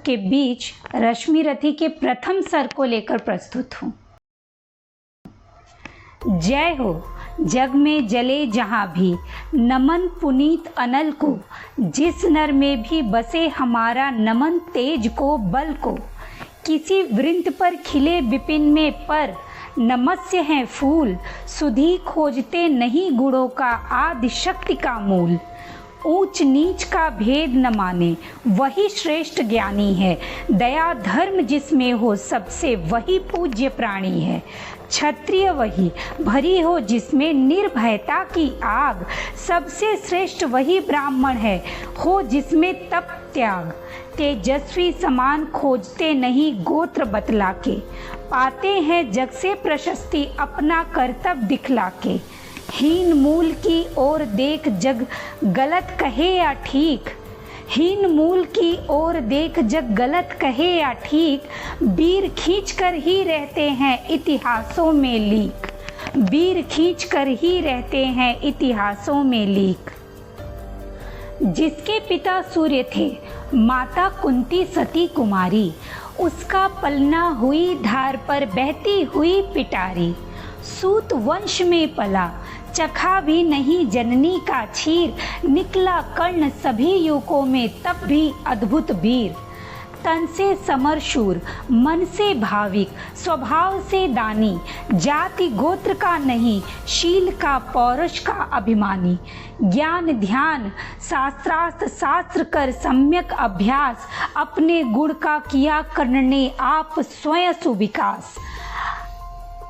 के बीच रश्मि रथी के प्रथम स्वर को लेकर प्रस्तुत हूँ। जय हो जग में जले जहाँ भी, नमन पुनीत अनल को, जिस नर में भी बसे हमारा नमन तेज को बल को। किसी वृंत पर खिले विपिन में पर, नमस्य हैं फूल, सुधी खोजते नहीं गुणों का आदि शक्ति का मूल। ऊंच नीच का भेद न माने वही श्रेष्ठ ज्ञानी है, दया धर्म जिसमें हो सबसे वही पूज्य प्राणी है। क्षत्रिय वही भरी हो जिसमें निर्भयता की आग, सबसे श्रेष्ठ वही ब्राह्मण है हो जिसमें तप त्याग। तेजस्वी समान खोजते नहीं गोत्र बतला के, पाते हैं जग से प्रशस्ति अपना कर्तव्य दिखला के। हीन मूल की ओर देख जग गलत कहे या ठीक, हीन मूल की ओर देख जग गलत कहे या ठीक, वीर खींच कर ही रहते हैं इतिहासों में लीक, वीर खींच कर ही रहते हैं इतिहासों में लीक। जिसके पिता सूर्य थे माता कुंती सती कुमारी, उसका पलना हुई धार पर बहती हुई पिटारी। सूत वंश में पला चखा भी नहीं जननी का क्षीर, निकला कर्ण सभी युगों में तब भी अद्भुत वीर। तन से समर शूर, मन से भाविक, स्वभाव से दानी, जाति गोत्र का नहीं शील का पौरुष का अभिमानी। ज्ञान ध्यान शास्त्रार्थ शास्त्र कर सम्यक अभ्यास, अपने गुण का किया कर्ण ने आप स्वयं सुविकास।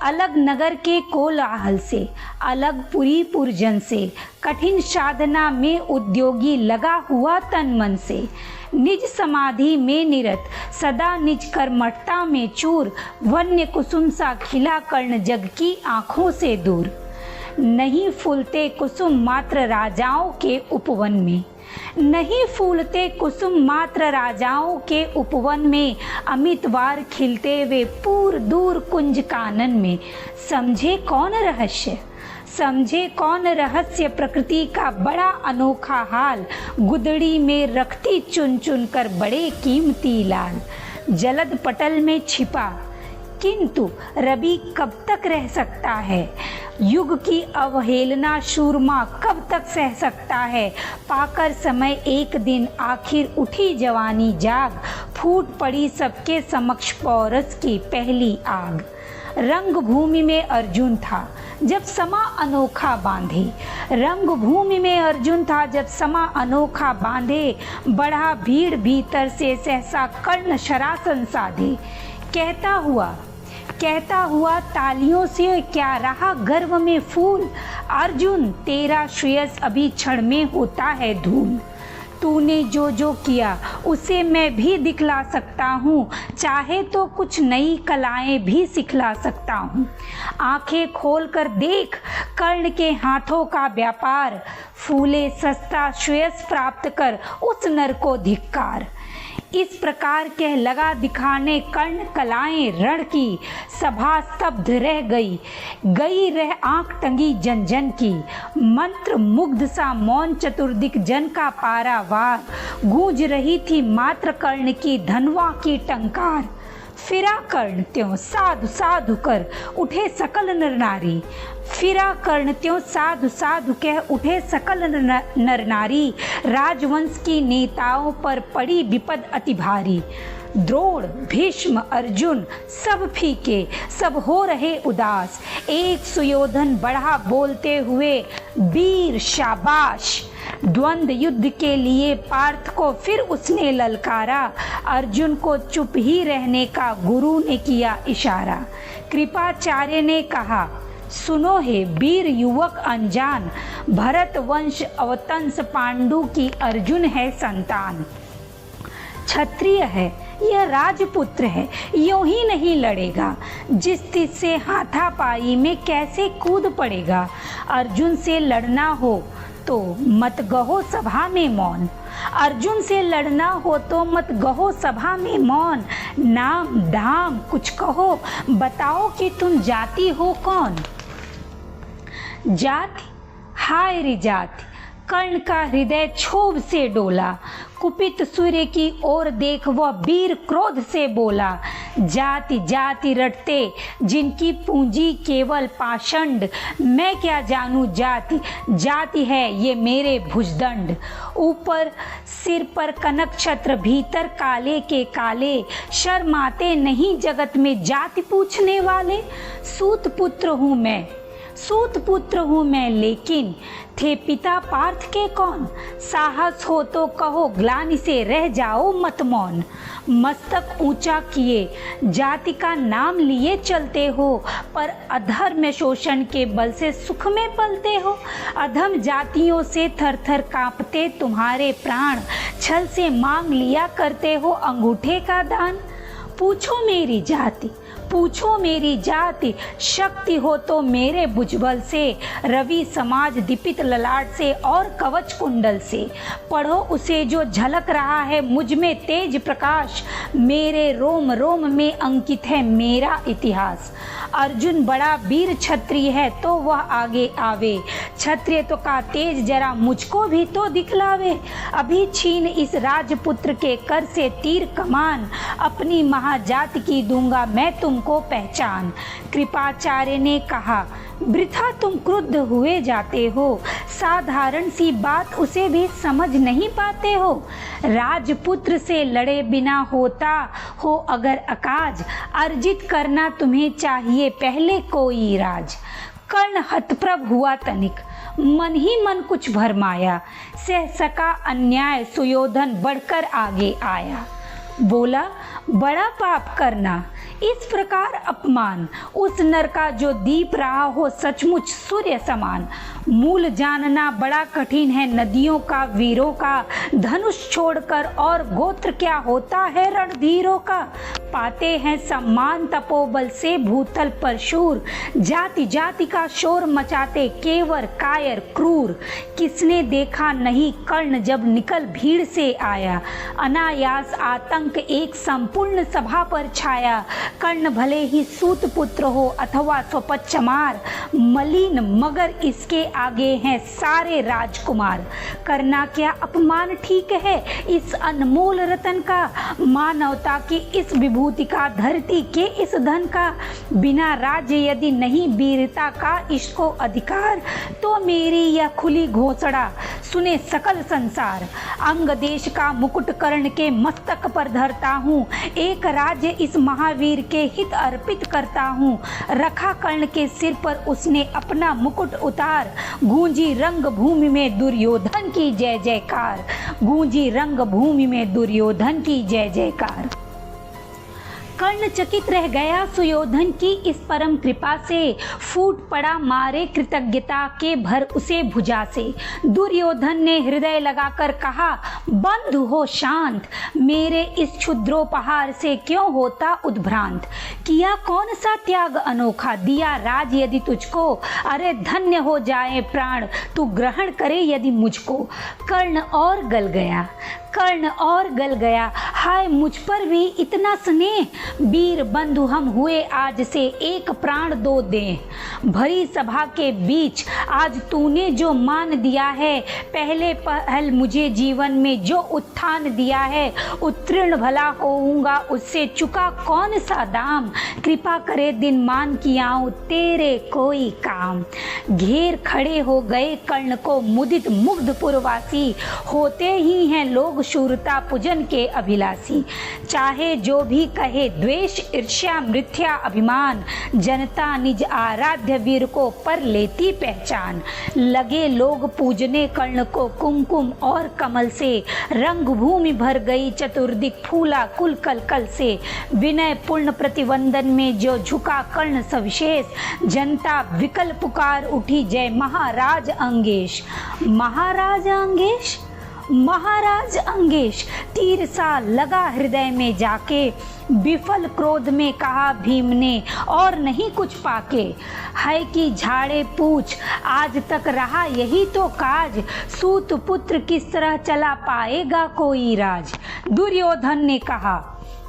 अलग नगर के कोलाहल से, अलग पुरी पुरजन से, कठिन साधना में उद्योगी लगा हुआ तन मन से। निज समाधि में निरत सदा निज कर्मठता में चूर, वन्य कुसुम सा खिला कर्ण जग की आँखों से दूर। नहीं फूलते कुसुम मात्र राजाओं के उपवन में, नहीं फूलते कुसुम मात्र राजाओं के उपवन में, अमितवार खिलते वे पूर दूर कुंज कानन में। समझे कौन रहस्य, समझे कौन रहस्य प्रकृति का बड़ा अनोखा हाल, गुदड़ी में रखती चुन चुन कर बड़े कीमती लाल। जलद पटल में छिपा किंतु रवि कब तक रह सकता है, युग की अवहेलना शूरमा कब तक सह सकता है। पाकर समय एक दिन आखिर उठी जवानी जाग, फूट पड़ी सबके समक्ष पौरस की पहली आग। रंग भूमि में अर्जुन था जब समा अनोखा बांधे, रंग भूमि में अर्जुन था जब समा अनोखा बांधे। बढ़ा भीड़ भीतर से सहसा कर्ण शरासन साधे। कहता हुआ तालियों से क्या रहा गर्व में फूल, अर्जुन तेरा श्रेयस अभी क्षण में होता है धूल। तूने जो जो किया उसे मैं भी दिखला सकता हूँ, चाहे तो कुछ नई कलाएं भी सिखला सकता हूँ। आंखें खोल कर देख कर्ण के हाथों का व्यापार, फूले सस्ता श्रेयस प्राप्त कर उस नर को धिक्कार। इस प्रकार कह लगा दिखाने कर्ण कलाएं रण की, सभा स्तब्ध रह गई रह आंख टंगी जन जन की। मंत्र मुग्ध सा मौन चतुर्दिक जन का पारावार, गूंज रही थी मात्र कर्ण की धनवा की टंकार। फिरा कर्ण त्यों साधु साधु कर उठे सकल नर नारी, फिरा कर्ण त्यों साधु साधु कह उठे सकल नर नारी। राजवंश की नेताओं पर पड़ी विपद अति भारी, द्रोण भीष्म अर्जुन सब फीके सब हो रहे उदास। एक सुयोधन बढ़ा बोलते हुए वीर शाबाश, द्वंद्व युद्ध के लिए पार्थ को फिर उसने ललकारा। अर्जुन को चुप ही रहने का गुरु ने किया इशारा। कृपाचार्य ने कहा सुनो हे वीर युवक अनजान, भरत वंश अवतंस पांडु की अर्जुन है संतान। क्षत्रिय है यह राजपुत्र है, यूं ही नहीं लड़ेगा, जिस तिज से हाथापाई में कैसे कूद पड़ेगा। अर्जुन से लड़ना हो तो मत गहो सभा में मौन, अर्जुन से लड़ना हो तो मत गहो सभा में मौन। नाम धाम कुछ कहो, बताओ कि तुम जाति हो कौन। जाति हाय रे जाति, कर्ण का हृदय क्षोभ से डोला। कुपित सूर्य की ओर देख वह वीर क्रोध से बोला, जाति जाति रटते जिनकी पूंजी केवल पाषंड, मैं क्या जानूं जाति, जाति है ये मेरे भुजदंड। ऊपर सिर पर कनक छत्र, भीतर काले के काले, शर्माते नहीं जगत में जाति पूछने वाले। सूत पुत्र हूँ मैं, सूत पुत्र हूँ मैं, लेकिन थे पिता पार्थ के कौन। साहस हो तो कहो, ग्लानि से रह जाओ मत मौन। मस्तक ऊंचा किए जाति का नाम लिए चलते हो, पर अधर्म शोषण के बल से सुख में पलते हो। अधम जातियों से थर थर कांपते तुम्हारे प्राण, छल से मांग लिया करते हो अंगूठे का दान। पूछो मेरी जाति, पूछो मेरी जाति, शक्ति हो तो मेरे भुजबल से, रवि समाज दीपित ललाट से और कवच कुंडल से। पढ़ो उसे जो झलक रहा है मुझ में तेज प्रकाश, मेरे रोम रोम में अंकित है मेरा इतिहास। अर्जुन बड़ा वीर क्षत्रिय है तो वह आगे आवे, क्षत्रिय तो का तेज जरा मुझको भी तो दिखलावे। अभी छीन इस राजपुत्र के कर से तीर कमान, अपनी महाजाति की दूंगा मैं तुमको पहचान। कृपाचार्य ने कहा, वृथा तुम क्रुद्ध हुए जाते हो, साधारण सी बात उसे भी समझ नहीं पाते हो। राजपुत्र से लड़े बिना होता हो अगर अकाज, अर्जित करना तुम्हें चाहिए पहले कोई राज। कर्ण हतप्रभ हुआ तनिक, मन ही मन कुछ भरमाया, सह सका अन्याय सुयोधन बढ़कर आगे आया। बोला, बड़ा पाप करना इस प्रकार अपमान, उस नर का जो दीप रहा हो सचमुच सूर्य समान। मूल जानना बड़ा कठिन है नदियों का वीरों का, धनुष छोड़कर और गोत्र क्या होता है रणधीरों का। पाते हैं सम्मान तपोबल से भूतल पर शूर, जाति जाति का शोर मचाते केवर कायर क्रूर। किसने देखा नहीं कर्ण जब निकल भीड़ से आया, अनायास आतंक एक संपूर्ण सभा पर छाया। कर्ण भले ही सूत पुत्र हो अथवा स्वपक्षमार, मलिन मगर इसके आगे हैं सारे राजकुमार। करना क्या अपमान ठीक है इस अनमोल रतन का, मानवता की इस विभूति का, धरती के इस धन का। बिना राज्य यदि नहीं वीरता का इसको अधिकार, तो मेरी यह खुली घोषणा सुने सकल संसार। अंग देश का मुकुट कर्ण के मस्तक पर धरता हूँ, एक राज्य इस महावीर के हित अर्पित करता हूँ। रखा कर्ण के सिर पर उसने अपना मुकुट उतार, गूंजी रंग भूमि में दुर्योधन की जय जयकार, गूंजी रंग भूमि में दुर्योधन की जय जयकार। कर्ण चकित रह गया सुयोधन की इस परम कृपा से, फूट पड़ा मारे कृतज्ञता के भर उसे भुजा से। दुर्योधन ने हृदय लगाकर कहा, बंधु हो शांत, मेरे इस क्षुद्रोपहार से क्यों होता उद्भ्रांत। किया कौन सा त्याग अनोखा, दिया राज यदि तुझको, अरे धन्य हो जाए प्राण तू ग्रहण करे यदि मुझको। कर्ण और गल गया, कर्ण और गल गया, हाय मुझ पर भी इतना स्नेह। वीर बंधु हम हुए आज से एक प्राण दो दे। भरी सभा के बीच आज तूने जो मान दिया है, पहले पहल मुझे जीवन में जो उत्थान दिया है, उत्तीर्ण भला होऊंगा उससे चुका कौन सा दाम। कृपा करे दिन मान कियाऊं तेरे कोई काम। घेर खड़े हो गए कर्ण को मुदित मुग्ध पुरवासी, होते ही हैं लोग शूरता पूजन के अभिलाषी। चाहे जो भी कहे द्वेष ईर्ष्या मिथ्या अभिमान, जनता निज आराध्य वीर को पर लेती पहचान। लगे लोग पूजने कर्ण को कुमकुम और कमल से, रंग भूमि भर गई चतुर्दिक फूला कुल कल कल से। विनय पूर्ण प्रतिवंदन में जो झुका कर्ण सविशेष, जनता विकल पुकार उठी जय महाराज अंगेश। महाराज अंगेश, महाराज अंगेश, तीर सा लगा हृदय में जाके, विफल क्रोध में कहा भीम ने और नहीं कुछ पाके। है कि झाड़े पूछ आज तक रहा यही तो काज, सूत पुत्र किस तरह चला पाएगा कोई राज। दुर्योधन ने कहा,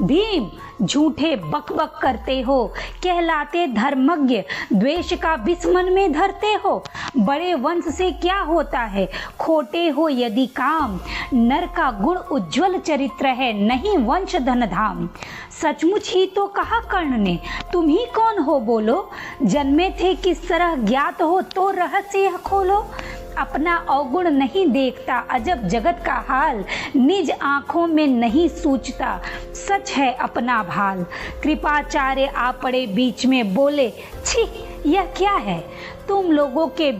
भीम झूठे बकबक करते हो, कहलाते धर्मज्ञ, द्वेष का विष मन में धरते हो। बड़े वंश से क्या होता है, खोटे हो यदि काम, नर का गुण उज्जवल चरित्र है, नहीं वंश धन धाम। सचमुच ही तो कहा कर्ण ने, तुम ही कौन हो बोलो, जन्मे थे किस तरह ज्ञात हो तो रहस्य यह खोलो। अपना अवगुण नहीं देखता, अजब जगत का हाल, निज आंखों में नहीं सूझता, सच है अपना भाल। कृपाचार्य आ पड़े बीच में, बोले छी यह क्या है, तुम लोगों के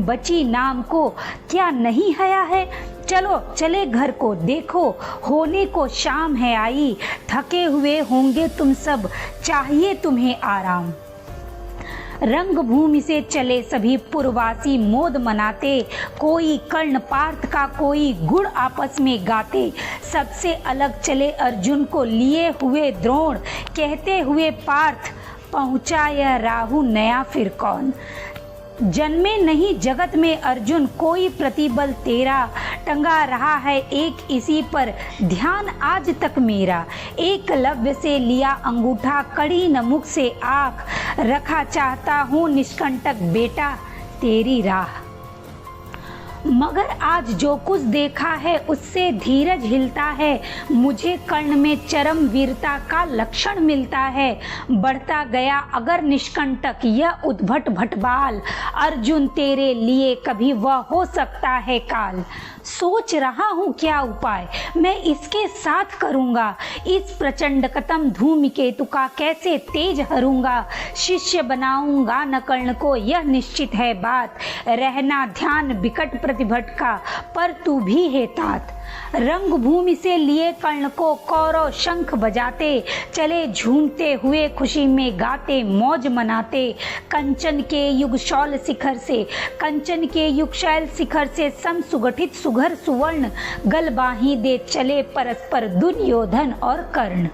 बची नाम को क्या नहीं हया है। चलो चले घर को, देखो होने को शाम है आई, थके हुए होंगे तुम सब, चाहिए तुम्हें आराम। रंग भूमि से चले सभी पुरवासी मोद मनाते, कोई कर्ण पार्थ का कोई गुण आपस में गाते। सबसे अलग चले अर्जुन को लिए हुए द्रोण, कहते हुए पार्थ पहुँचा यह राहु नया फिर कौन। जन्मे नहीं जगत में अर्जुन, कोई प्रतिबल तेरा, टंगा रहा है एक इसी पर ध्यान आज तक मेरा। एकलव्य से लिया अंगूठा, कड़ी न मुख से आँख, रखा चाहता हूँ निष्कंटक बेटा तेरी राह। मगर आज जो कुछ देखा है उससे धीरज हिलता है, मुझे कर्ण में चरम वीरता का लक्षण मिलता है। बढ़ता गया अगर निष्कंटक यह उद्भट भटबाल, अर्जुन तेरे लिए कभी वह हो सकता है काल। सोच रहा हूँ क्या उपाय मैं इसके साथ करूँगा, इस प्रचंड कतम धूमकेतु का कैसे तेज हरूंगा। शिष्य बनाऊंगा न कर्ण को यह निश्चित है बात, रहना ध्यान विकट प्रतिभट का पर तू भी है तात। रंग भूमि से लिए कर्ण को कौरव शंख बजाते, चले झूमते हुए खुशी में गाते मौज मनाते। कंचन के युग शैल शिखर से, कंचन के युग शैल शिखर से सम सुगठित सुघर सुवर्ण, गलबाही दे चले परस्पर दुर्योधन और कर्ण।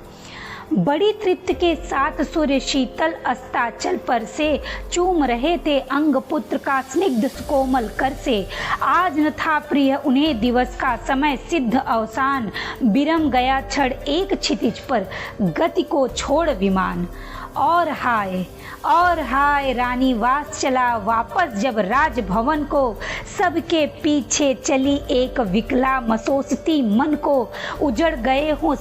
बड़ी तृप्त के साथ सूर्य शीतल अस्ताचल पर से, चूम रहे थे अंग पुत्र का स्निग्ध कोमल कर से। आज न था प्रिय उन्हें दिवस का समय सिद्ध अवसान, विरम गया क्षण एक क्षितिज पर गति को छोड़ विमान। और हाय रानी वास चला वापस जब राजभवन को, सबके पीछे चली एक विकला मसोसती मन को। उजड़ गए हो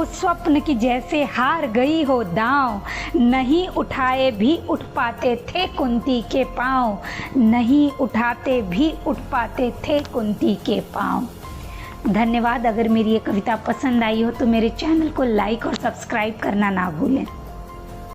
स्वप्न की जैसे हार गई हो दांव, नहीं उठाए भी उठ पाते थे कुंती के पांव, नहीं उठाते भी उठ पाते थे कुंती के पांव। धन्यवाद। अगर मेरी ये कविता पसंद आई हो तो मेरे चैनल को लाइक और सब्सक्राइब करना ना भूलें।